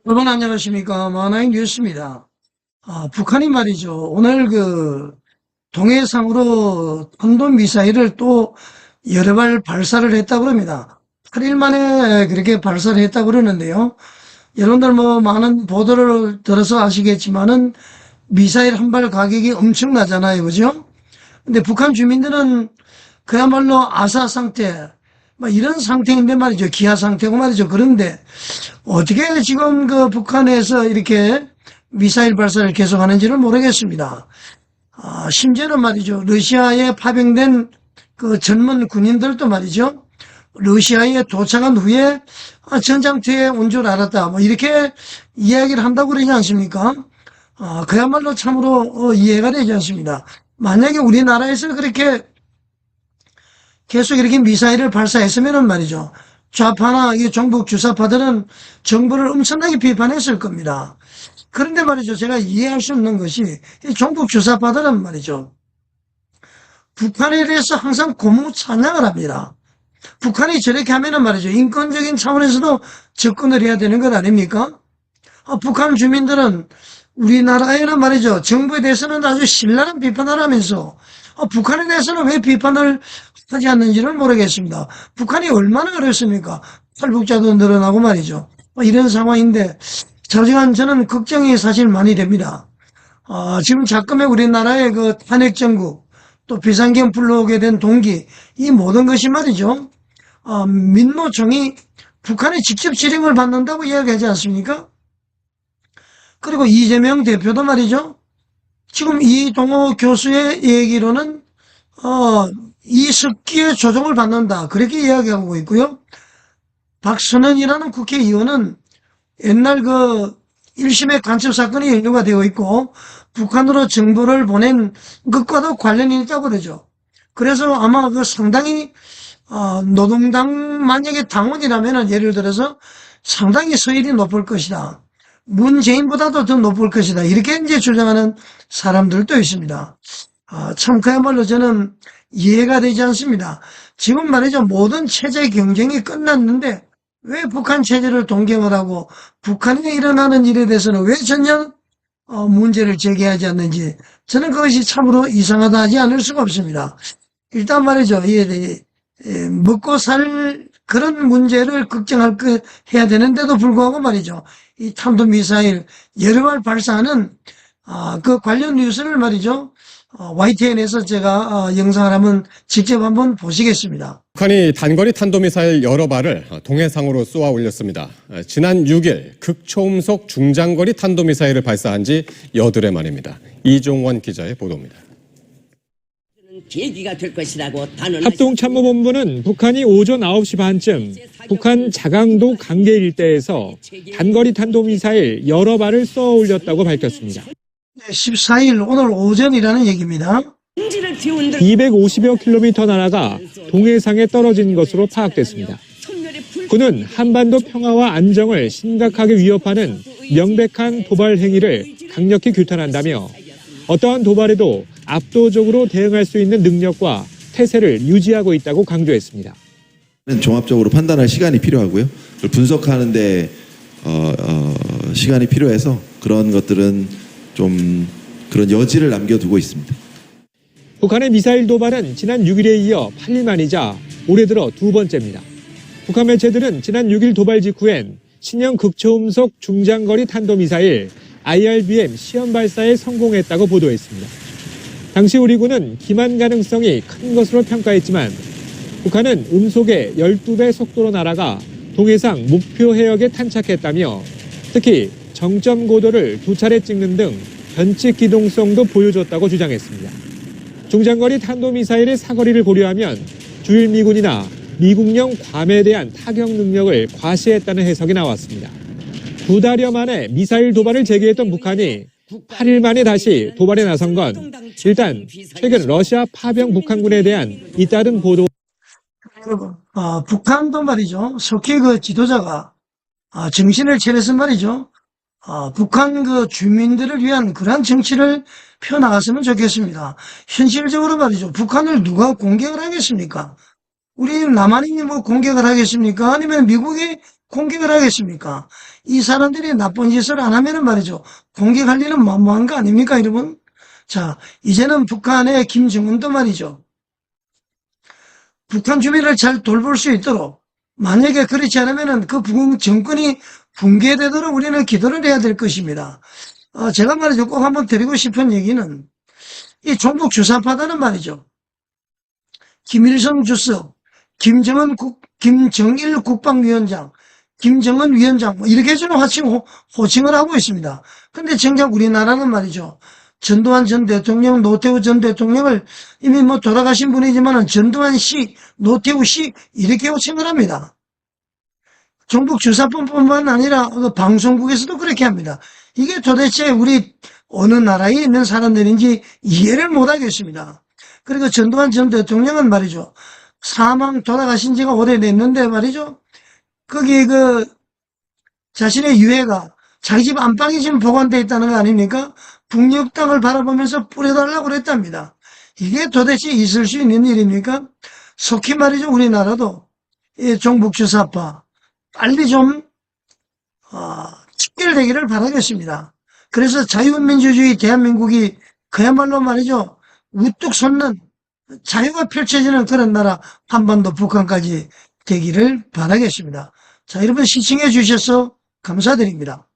여러분 안녕하십니까. 마나인 뉴스입니다. 북한이 말이죠. 오늘 동해상으로 탄도미사일을 또 여러 발 발사를 했다고 그럽니다. 8일 만에 그렇게 발사를 했다고 그러는데요. 여러분들 뭐 많은 보도를 들어서 아시겠지만은 미사일 한 발 가격이 엄청나잖아요. 그죠? 근데 북한 주민들은 그야말로 아사 상태, 뭐 이런 상태인데 말이죠. 기아 상태고 말이죠. 그런데 어떻게 지금 북한에서 이렇게 미사일 발사를 계속하는지를 모르겠습니다. 심지어는 말이죠. 러시아에 파병된 그 전문 군인들도 말이죠. 러시아에 도착한 후에 전장터에 온 줄 알았다. 뭐 이렇게 이야기를 한다고 그러지 않습니까? 그야말로 참으로 이해가 되지 않습니다. 만약에 우리나라에서 그렇게 계속 이렇게 미사일을 발사했으면 말이죠. 좌파나 이 종북 주사파들은 정부를 엄청나게 비판했을 겁니다. 그런데 말이죠. 제가 이해할 수 없는 것이 이 종북 주사파들은 말이죠. 북한에 대해서 항상 고무 찬양을 합니다. 북한이 저렇게 하면은 말이죠. 인권적인 차원에서도 접근을 해야 되는 것 아닙니까? 북한 주민들은 우리나라에는 말이죠. 정부에 대해서는 아주 신랄한 비판을 하면서 북한에 대해서는 왜 비판을 하지 않는지를 모르겠습니다. 북한이 얼마나 어렵습니까? 탈북자도 늘어나고 말이죠. 이런 상황인데 자주간 저는 걱정이 사실 많이 됩니다. 지금 자금의 우리나라의 그 탄핵 정국 또 비상경 불러오게 된 동기 이 모든 것이 말이죠. 민노총이 북한에 직접 지령을 받는다고 이야기하지 않습니까? 그리고 이재명 대표도 말이죠. 지금 이동호 교수의 얘기로는 이습기에 조종을 받는다. 그렇게 이야기하고 있고요. 박선원이라는 국회의원은 옛날 1심의 간첩 사건이 연루가 되어 있고 북한으로 정보를 보낸 것과도 관련이 있다고 그러죠. 그래서 아마 상당히 노동당 만약에 당원이라면 예를 들어서 상당히 서열이 높을 것이다. 문재인보다도 더 높을 것이다. 이렇게 이제 주장하는 사람들도 있습니다. 참 그야말로 저는 이해가 되지 않습니다. 지금 말이죠. 모든 체제 경쟁이 끝났는데 왜 북한 체제를 동경을 하고 북한에 일어나는 일에 대해서는 왜 전혀 문제를 제기하지 않는지 저는 그것이 참으로 이상하다 하지 않을 수가 없습니다. 일단 말이죠. 먹고 살 그런 문제를 걱정할 해야 되는데도 불구하고 말이죠. 이 탄도미사일 여러 발 발사하는 그 관련 뉴스를 말이죠. YTN에서 제가 영상을 직접 한번 보시겠습니다. 북한이 단거리 탄도미사일 여러 발을 동해상으로 쏘아 올렸습니다. 지난 6일 극초음속 중장거리 탄도미사일을 발사한 지 여드레 만입니다. 이종원 기자의 보도입니다. 계기가 될 것이라고 합동참모본부는 북한이 오전 9시 반쯤 북한 자강도 강계 일대에서 단거리 탄도미사일 여러 발을 쏘아 올렸다고 밝혔습니다. 14일 오늘 오전이라는 얘기입니다. 250여 킬로미터 나라가 동해상에 떨어진 것으로 파악됐습니다. 그는 한반도 평화와 안정을 심각하게 위협하는 명백한 도발 행위를 강력히 규탄한다며 어떠한 도발에도 압도적으로 대응할 수 있는 능력과 태세를 유지하고 있다고 강조했습니다. 종합적으로 판단할 시간이 필요하고요. 분석하는데 시간이 필요해서 그런 것들은 좀 그런 여지를 남겨두고 있습니다. 북한의 미사일 도발은 지난 6일에 이어 8일 만이자 올해 들어 두 번째입니다. 북한 매체들은 지난 6일 도발 직후엔 신형 극초음속 중장거리 탄도미사일 IRBM 시험 발사에 성공했다고 보도했습니다. 당시 우리 군은 기만 가능성이 큰 것으로 평가했지만 북한은 음속의 12배 속도로 날아가 동해상 목표 해역에 탄착했다며 특히 정점 고도를 두 차례 찍는 등 변칙 기동성도 보여줬다고 주장했습니다. 중장거리 탄도미사일의 사거리를 고려하면 주일 미군이나 미국령 괌에 대한 타격 능력을 과시했다는 해석이 나왔습니다. 두 달여 만에 미사일 도발을 재개했던 북한이 8일 만에 다시 도발에 나선 건 일단 최근 러시아 파병 북한군에 대한 잇따른 보도. 여러분, 북한도 말이죠. 속히 지도자가 정신을 차려서 말이죠. 북한 주민들을 위한 그러한 정치를 펴나갔으면 좋겠습니다. 현실적으로 말이죠. 북한을 누가 공격을 하겠습니까? 우리 남한이 뭐 공격을 하겠습니까? 아니면 미국이 공격을 하겠습니까? 이 사람들이 나쁜 짓을 안 하면은 말이죠. 공격할 일은 만무한 거 아닙니까, 여러분? 자, 이제는 북한의 김정은도 말이죠. 북한 주민을 잘 돌볼 수 있도록 만약에 그렇지 않으면은 그 정권이 붕괴되도록 우리는 기도를 해야 될 것입니다. 제가 말이죠. 꼭 한번 드리고 싶은 얘기는 이 종북 주사파다는 말이죠. 김일성 주석, 김정일 국방위원장, 김정은 위원장, 뭐 이렇게 저는 호칭을 하고 있습니다. 근데 정작 우리나라는 말이죠. 전두환 전 대통령, 노태우 전 대통령을 이미 뭐 돌아가신 분이지만은 전두환 씨, 노태우 씨, 이렇게 호칭을 합니다. 종북 주사뿐만 아니라 그 방송국에서도 그렇게 합니다. 이게 도대체 우리 어느 나라에 있는 사람들인지 이해를 못 하겠습니다. 그리고 전두환 전 대통령은 말이죠. 돌아가신 지가 오래됐는데 말이죠. 거기 자신의 유해가 자기 집 안방에 지금 보관되어 있다는 거 아닙니까? 북녘 땅을 바라보면서 뿌려달라고 그랬답니다. 이게 도대체 있을 수 있는 일입니까? 속히 말이죠. 우리나라도 이 종북주사파 빨리 좀 척결되기를 바라겠습니다. 그래서 자유민주주의 대한민국이 그야말로 말이죠. 우뚝 솟는 자유가 펼쳐지는 그런 나라 한반도 북한까지 되기를 바라겠습니다. 자, 여러분 시청해 주셔서 감사드립니다.